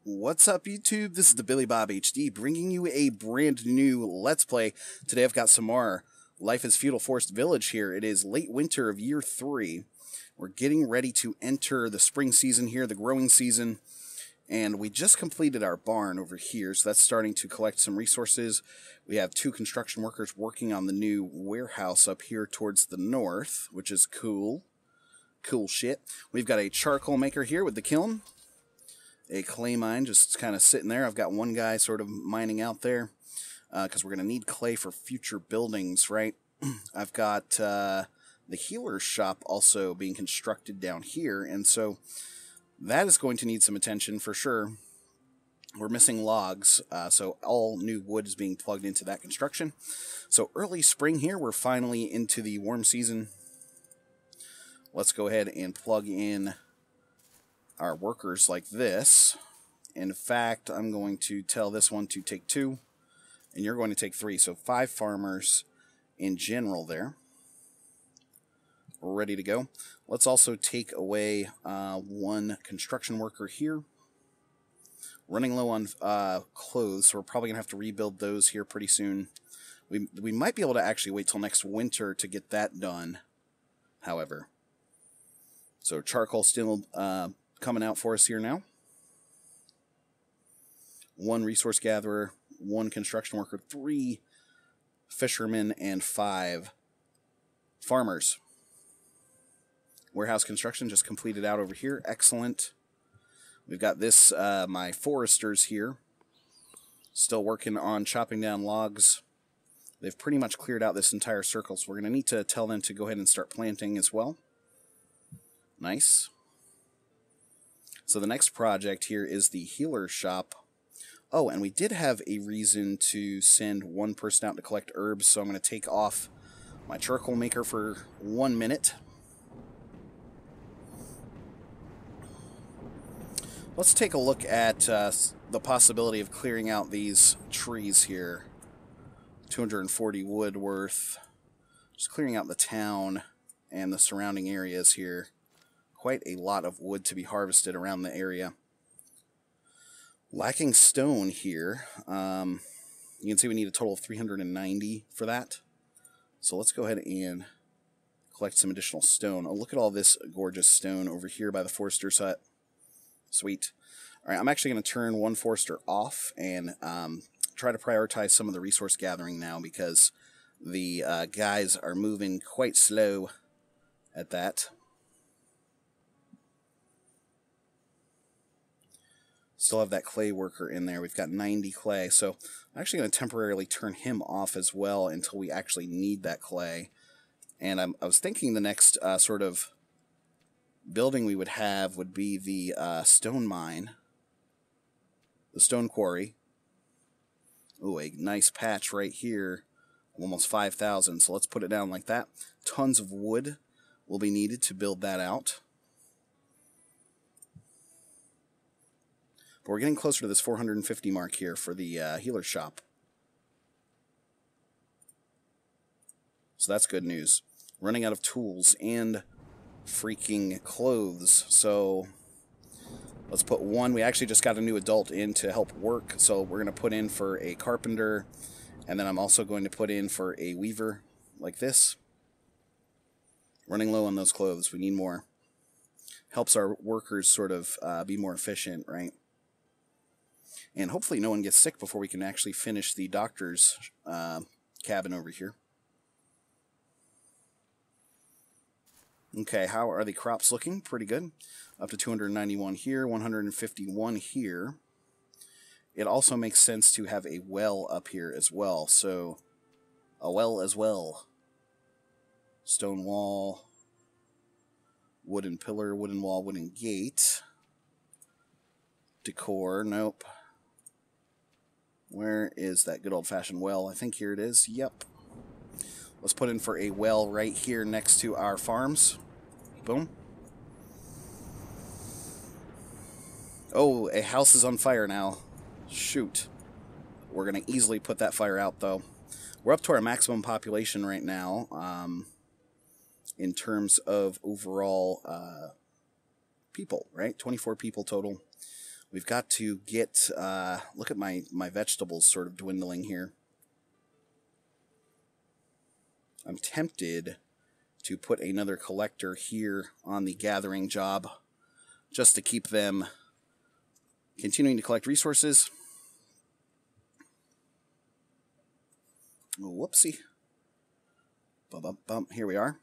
What's up, YouTube? This is the Billy Bob HD bringing you a brand new Let's Play. Today I've got some more Life is Feudal Forest Village here. It is late winter of year 3. We're getting ready to enter the spring season here, the growing season. And we just completed our barn over here, so that's starting to collect some resources. We have 2 construction workers working on the new warehouse up here towards the north, which is cool. Cool shit. We've got a charcoal maker here with the kiln. A clay mine just kind of sitting there. I've got one guy sort of mining out there because we're going to need clay for future buildings, right? I've got the healer's shop also being constructed down here, and so that is going to need some attention for sure. We're missing logs, so all new wood is being plugged into that construction. So early spring here, we're finally into the warm season. Let's go ahead and plug in our workers like this. In fact, I'm going to tell this one to take 2, and you're going to take 3. So 5 farmers in general there. We're ready to go. Let's also take away 1 construction worker here. Running low on clothes, so we're probably going to have to rebuild those here pretty soon. We might be able to actually wait till next winter to get that done, however. So charcoal still coming out for us here now. 1 resource gatherer, 1 construction worker, 3 fishermen, and 5 farmers. Warehouse construction just completed out over here. Excellent. We've got this, my foresters here, still working on chopping down logs. They've pretty much cleared out this entire circle, so we're going to need to tell them to go ahead and start planting as well. Nice. So the next project here is the healer's shop. Oh, and we did have a reason to send 1 person out to collect herbs, so I'm going to take off my charcoal maker for 1 minute. Let's take a look at the possibility of clearing out these trees here. 240 wood worth. Just clearing out the town and the surrounding areas here. Quite a lot of wood to be harvested around the area. Lacking stone here. You can see we need a total of 390 for that. So let's go ahead and collect some additional stone. Oh, look at all this gorgeous stone over here by the forester's hut. Sweet. Alright, I'm actually going to turn 1 forester off and try to prioritize some of the resource gathering now because the guys are moving quite slow at that. Still have that clay worker in there. We've got 90 clay, so I'm actually going to temporarily turn him off as well until we actually need that clay. And I was thinking the next sort of building we would have would be the stone mine, the stone quarry. Ooh, a nice patch right here, almost 5,000. So let's put it down like that. Tons of wood will be needed to build that out. But we're getting closer to this 450 mark here for the healer shop. So that's good news. Running out of tools and freaking clothes. So let's put 1. We actually just got a new adult in to help work. So we're going to put in for a carpenter. And then I'm also going to put in for a weaver like this. Running low on those clothes. We need more. Helps our workers sort of be more efficient, right? And hopefully no one gets sick before we can actually finish the doctor's cabin over here. Okay, how are the crops looking? Pretty good. Up to 291 here, 151 here. It also makes sense to have a well up here as well. So, a well as well. Stone wall, wooden pillar, wooden wall, wooden gate. Decor, nope. Where is that good old-fashioned well? I think here it is. Yep. Let's put in for a well right here next to our farms. Boom. Oh, a house is on fire now. Shoot. We're going to easily put that fire out, though. We're up to our maximum population right now in terms of overall people, right? 24 people total. We've got to get, look at my vegetables sort of dwindling here. I'm tempted to put another collector here on the gathering job just to keep them continuing to collect resources. Oh, whoopsie. Bump, bump, bump. Here we are.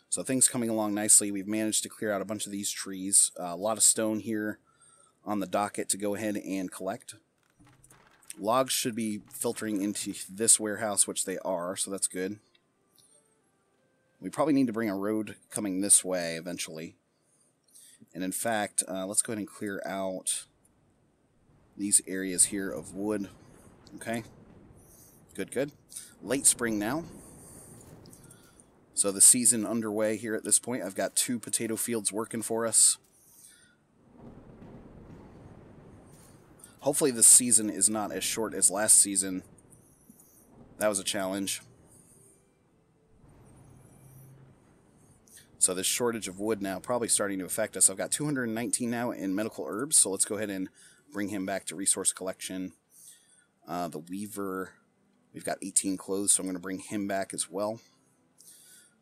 So things coming along nicely. We've managed to clear out a bunch of these trees. A lot of stone here on the docket to go ahead and collect. Logs should be filtering into this warehouse, which they are, so that's good. We probably need to bring a road coming this way eventually. And in fact, let's go ahead and clear out these areas here of wood. Okay. Good, good. Late spring now. So the season underway here at this point. I've got 2 potato fields working for us. Hopefully this season is not as short as last season. That was a challenge. So this shortage of wood now probably starting to affect us. I've got 219 now in medical herbs, so let's go ahead and bring him back to resource collection. The weaver, we've got 18 clothes, so I'm going to bring him back as well.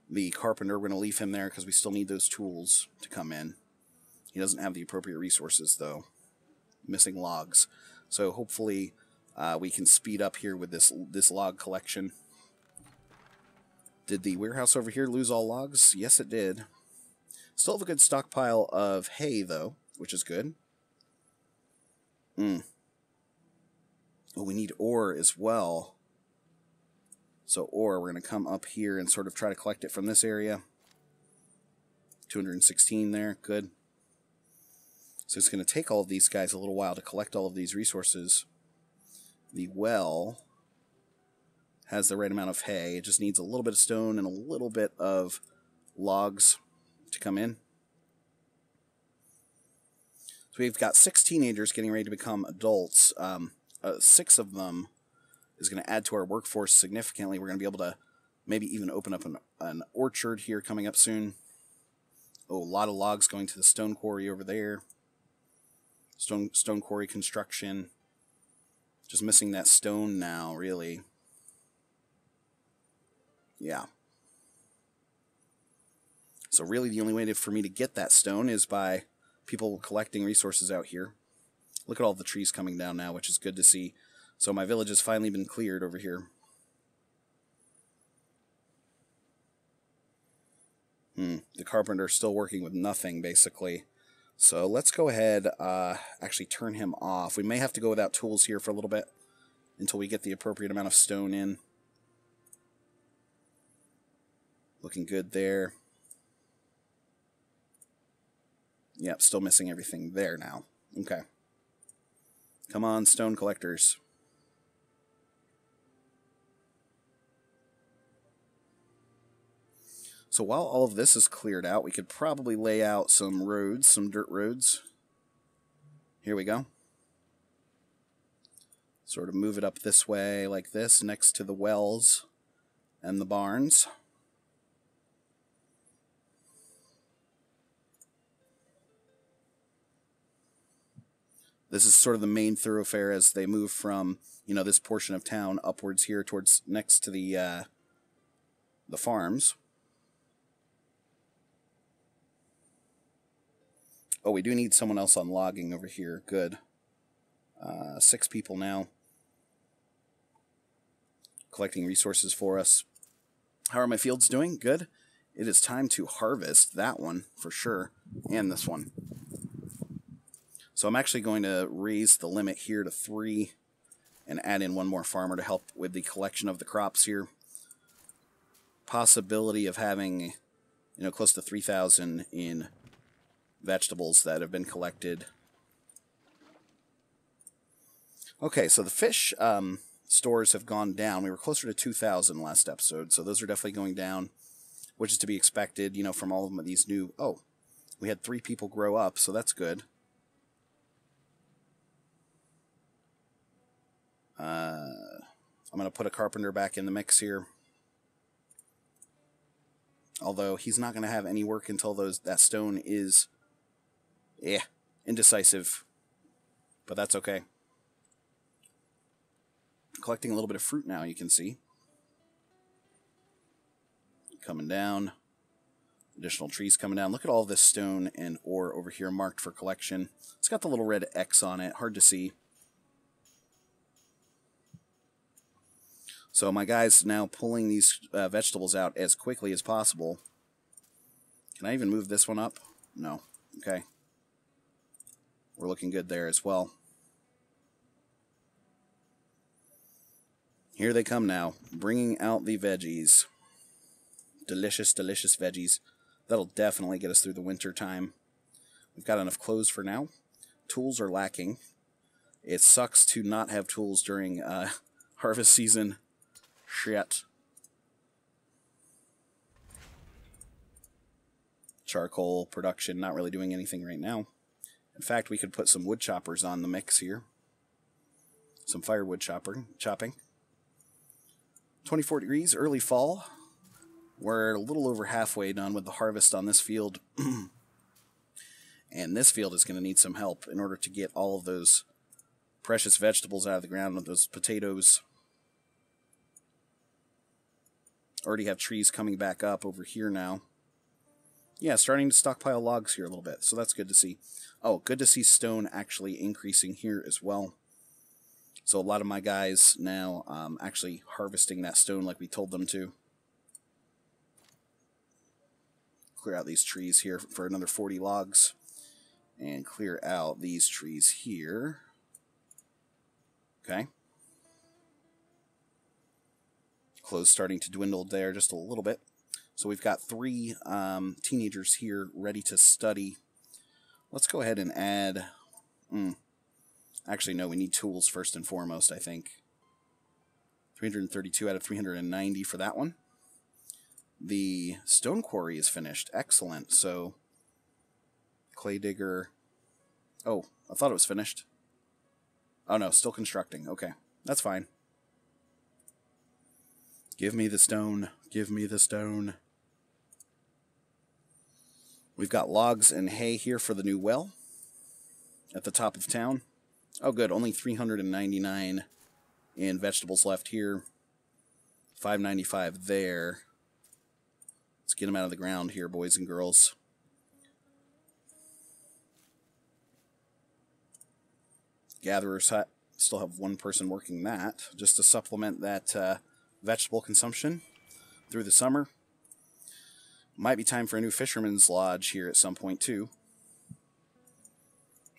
The carpenter, we're going to leave him there because we still need those tools to come in. He doesn't have the appropriate resources, though. Missing logs. So hopefully we can speed up here with this log collection. Did the warehouse over here lose all logs? Yes, it did. Still have a good stockpile of hay, though, which is good. Oh, we need ore as well. So ore, we're going to come up here and sort of try to collect it from this area. 216 there, good. So it's going to take all of these guys a little while to collect all of these resources. The well has the right amount of hay. It just needs a little bit of stone and a little bit of logs to come in. So we've got 6 teenagers getting ready to become adults. 6 of them is going to add to our workforce significantly. We're going to be able to maybe even open up an orchard here coming up soon. Oh, a lot of logs going to the stone quarry over there. Stone quarry construction. Just missing that stone now, really. Yeah. So really the only way for me to get that stone is by people collecting resources out here. Look at all the trees coming down now, which is good to see. So my village has finally been cleared over here. The carpenter's still working with nothing, basically. So let's go ahead, actually turn him off. We may have to go without tools here for a little bit until we get the appropriate amount of stone in. Looking good there. Yep, still missing everything there now. Okay. Come on, stone collectors. So while all of this is cleared out, we could probably lay out some roads, some dirt roads. Here we go. Sort of move it up this way like this, next to the wells and the barns. This is sort of the main thoroughfare as they move from, you know, this portion of town upwards here towards next to the farms. Oh, we do need someone else on logging over here. Good. 6 people now. Collecting resources for us. How are my fields doing? Good. It is time to harvest that one for sure. And this one. So I'm actually going to raise the limit here to 3 and add in 1 more farmer to help with the collection of the crops here. Possibility of having, you know, close to 3,000 in vegetables that have been collected. Okay, so the fish stores have gone down. We were closer to 2,000 last episode, so those are definitely going down, which is to be expected, you know, from all of these new... Oh, we had 3 people grow up, so that's good. I'm going to put a carpenter back in the mix here. Although he's not going to have any work until that stone is, indecisive. But that's okay. Collecting a little bit of fruit now, you can see. Coming down. Additional trees coming down. Look at all this stone and ore over here marked for collection. It's got the little red X on it. Hard to see. So my guy's now pulling these vegetables out as quickly as possible. Can I even move this one up? No. Okay. We're looking good there as well. Here they come now, bringing out the veggies. Delicious, delicious veggies. That'll definitely get us through the winter time. We've got enough clothes for now. Tools are lacking. It sucks to not have tools during harvest season. Shit. Charcoal production, not really doing anything right now. In fact, we could put some wood choppers on the mix here. Some firewood chopping. 24 degrees, early fall. We're a little over halfway done with the harvest on this field. And this field is going to need some help in order to get all of those precious vegetables out of the ground with those potatoes. Already have trees coming back up over here now. Yeah, starting to stockpile logs here a little bit, so that's good to see. Oh, good to see stone actually increasing here as well. So a lot of my guys now actually harvesting that stone like we told them to. Clear out these trees here for another 40 logs. And clear out these trees here. Okay. Clothes starting to dwindle there just a little bit. So we've got 3 teenagers here ready to study. Let's go ahead and add... Actually, no, we need tools first and foremost, I think. 332 out of 390 for that one. The stone quarry is finished. Excellent. So, clay digger... Oh, I thought it was finished. Oh, no, still constructing. Okay, that's fine. Give me the stone. Give me the stone. We've got logs and hay here for the new well at the top of town. Oh, good. Only 399 in vegetables left here. 595 there. Let's get them out of the ground here, boys and girls. Gatherer's hut. Still have one person working that, just to supplement that vegetable consumption through the summer. Might be time for a new fisherman's lodge here at some point, too.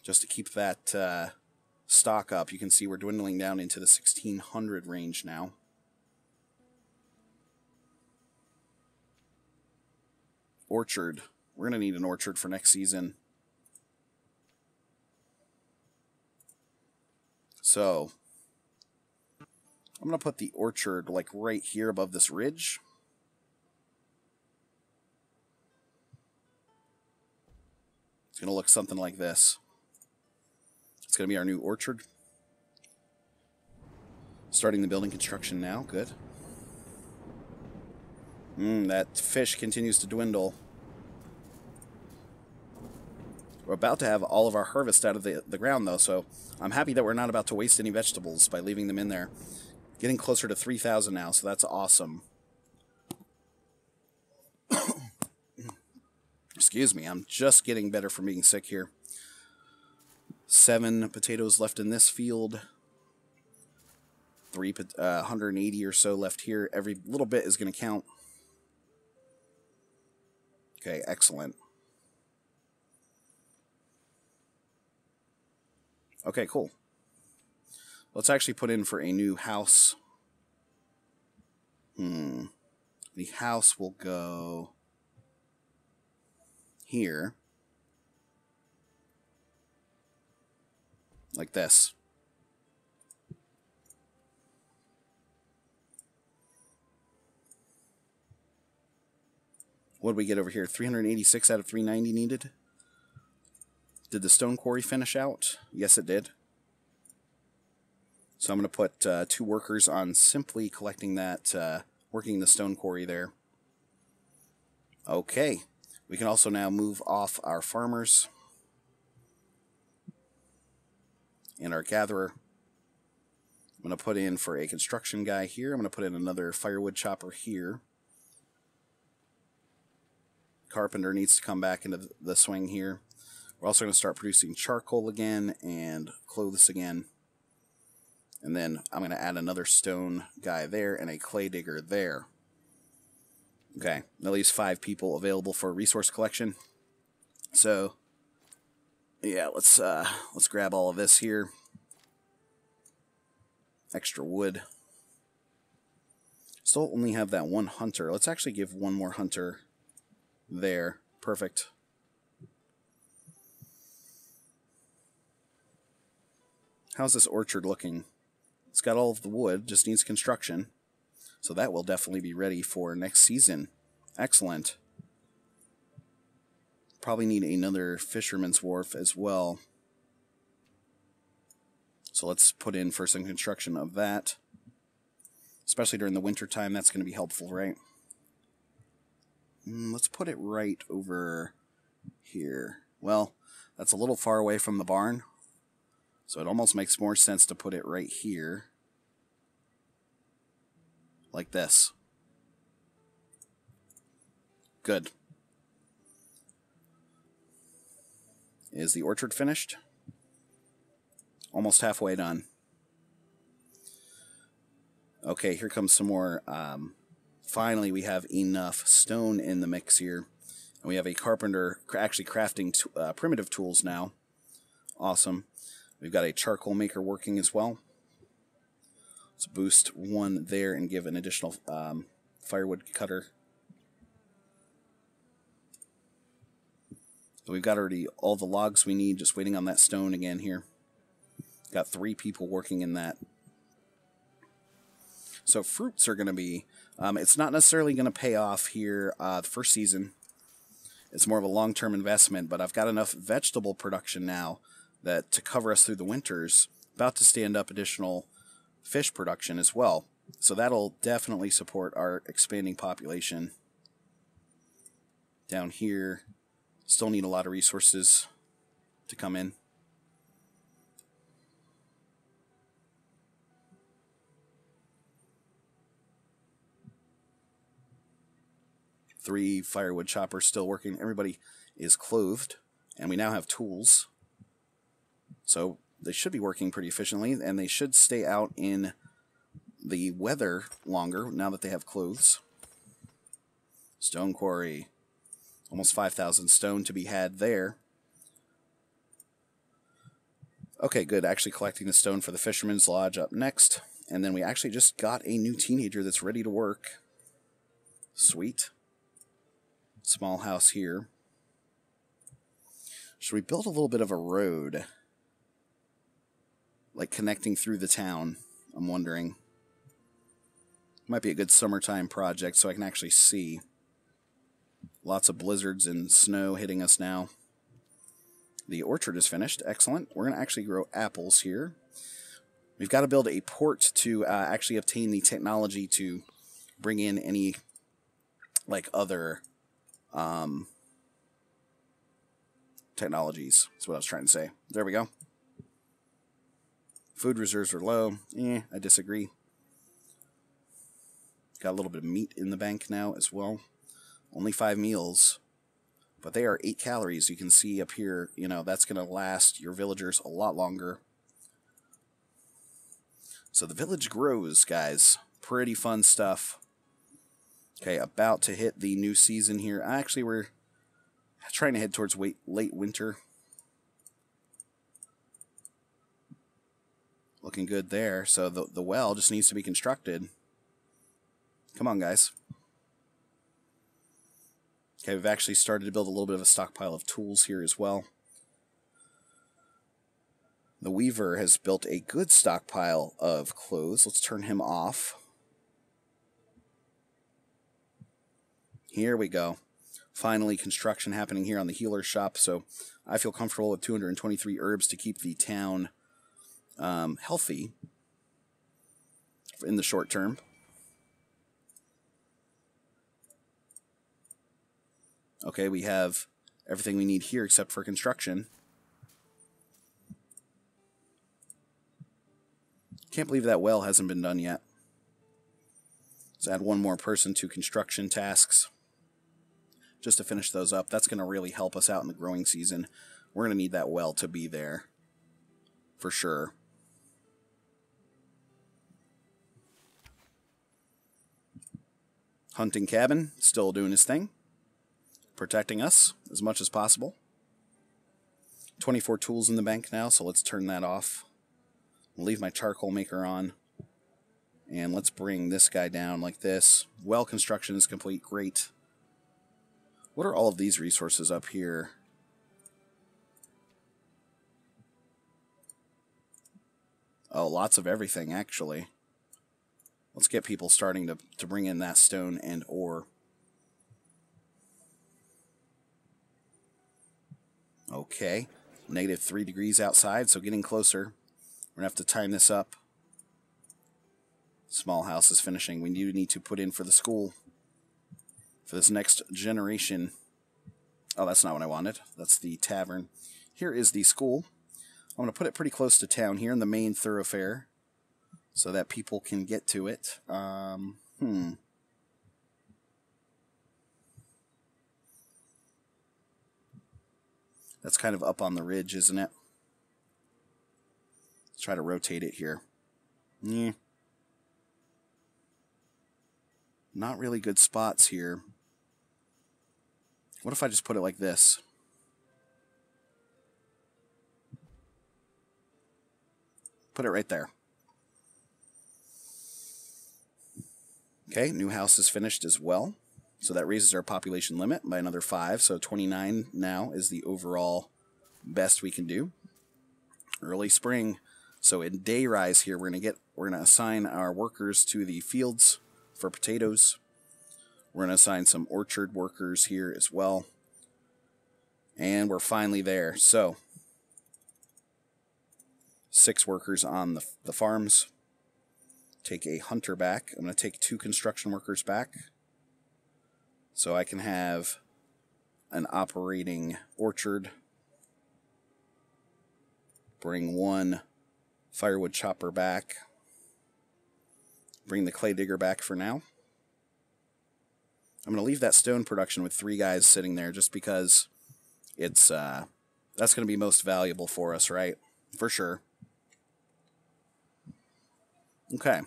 Just to keep that stock up. You can see we're dwindling down into the 1,600 range now. Orchard. We're going to need an orchard for next season. So, I'm going to put the orchard like right here above this ridge. It's going to look something like this. It's going to be our new orchard. Starting the building construction now. Good. That fish continues to dwindle. We're about to have all of our harvest out of the ground, though, so I'm happy that we're not about to waste any vegetables by leaving them in there. Getting closer to 3,000 now, so that's awesome. Excuse me, I'm just getting better from being sick here. 7 potatoes left in this field. 180 or so left here. Every little bit is going to count. Okay, excellent. Okay, cool. Let's actually put in for a new house. The house will go here. Like this. What did we get over here? 386 out of 390 needed. Did the stone quarry finish out? Yes, it did. So I'm going to put 2 workers on simply collecting that, working the stone quarry there. Okay. We can also now move off our farmers and our gatherer. I'm going to put in for a construction guy here. I'm going to put in another firewood chopper here. Carpenter needs to come back into the swing here. We're also going to start producing charcoal again and clothes again. And then I'm going to add another stone guy there and a clay digger there. Okay, at least 5 people available for resource collection. So, yeah, let's grab all of this here. Extra wood. Still only have that one hunter. Let's actually give one more hunter there. Perfect. How's this orchard looking? It's got all of the wood, just needs construction. So that will definitely be ready for next season. Excellent. Probably need another fisherman's wharf as well. So let's put in for some construction of that. Especially during the winter time, that's going to be helpful, right? Let's put it right over here. Well, that's a little far away from the barn. So it almost makes more sense to put it right here. Like this. Good. Is the orchard finished? Almost halfway done. Okay, here comes some more. Finally, we have enough stone in the mix here. And we have a carpenter actually crafting primitive tools now. Awesome. We've got a charcoal maker working as well. Let's boost one there and give an additional firewood cutter. So we've got already all the logs we need, just waiting on that stone again here. Got 3 people working in that. So fruits are going to be, it's not necessarily going to pay off here the first season. It's more of a long-term investment, but I've got enough vegetable production now that to cover us through the winters. About to stand up additional fish production as well. So that'll definitely support our expanding population. Down here, still need a lot of resources to come in. Three firewood choppers still working. Everybody is clothed, and we now have tools. So they should be working pretty efficiently, and they should stay out in the weather longer now that they have clothes. Stone quarry. Almost 5,000 stone to be had there. Okay, good. Actually collecting the stone for the Fisherman's Lodge up next. And then we actually just got a new teenager that's ready to work. Sweet. Small house here. Should we build a little bit of a road? Like connecting through the town, I'm wondering. Might be a good summertime project so I can actually see. Lots of blizzards and snow hitting us now. The orchard is finished. Excellent. We're going to actually grow apples here. We've got to build a port to actually obtain the technology to bring in any like other technologies. That's what I was trying to say. There we go. Food reserves are low. I disagree. Got a little bit of meat in the bank now as well. Only 5 meals, but they are 8 calories. You can see up here, you know, that's going to last your villagers a lot longer. So the village grows, guys. Pretty fun stuff. Okay, about to hit the new season here. Actually, we're trying to head towards late winter. Looking good there. So the well just needs to be constructed. Come on, guys. Okay, we've actually started to build a little bit of a stockpile of tools here as well. The weaver has built a good stockpile of clothes. Let's turn him off. Here we go. Finally, construction happening here on the healer shop. So I feel comfortable with 223 herbs to keep the town healthy in the short term. Okay, we have everything we need here except for construction. Can't believe that well hasn't been done yet. Let's add one more person to construction tasks just to finish those up. That's going to really help us out in the growing season. We're going to need that well to be there for sure. Hunting cabin, still doing his thing, protecting us as much as possible. 24 tools in the bank now, so let's turn that off. I'll leave my charcoal maker on. And let's bring this guy down like this. Well construction is complete. Great. What are all of these resources up here? Oh, lots of everything, actually. Let's get people starting to bring in that stone and ore. Okay. -3 degrees outside, so getting closer. We're going to have to time this up. Small house is finishing. We do need to put in for the school. For this next generation. Oh, that's not what I wanted. That's the tavern. Here is the school. I'm going to put it pretty close to town here in the main thoroughfare so that people can get to it. That's kind of up on the ridge, isn't it? Let's try to rotate it here. Not really good spots here. What if I just put it like this? Put it right there. Okay, new house is finished as well. So that raises our population limit by another 5. So 29 now is the overall best we can do. Early spring. So in day rise here, we're gonna assign our workers to the fields for potatoes. We're gonna assign some orchard workers here as well. And we're finally there. So 6 workers on the farms. Take a hunter back. I'm going to take 2 construction workers back. So I can have an operating orchard. Bring 1 firewood chopper back. Bring the clay digger back for now. I'm going to leave that stone production with 3 guys sitting there just because it's that's going to be most valuable for us, right? For sure. Okay.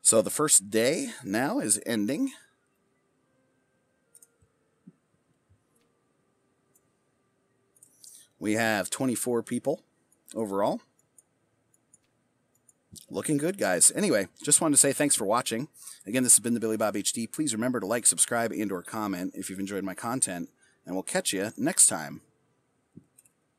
So the first day now is ending. We have 24 people overall. Looking good, guys. Anyway, just wanted to say thanks for watching. Again, this has been the Billy Bob HD. Please remember to like, subscribe, and/or comment if you've enjoyed my content, and we'll catch you next time.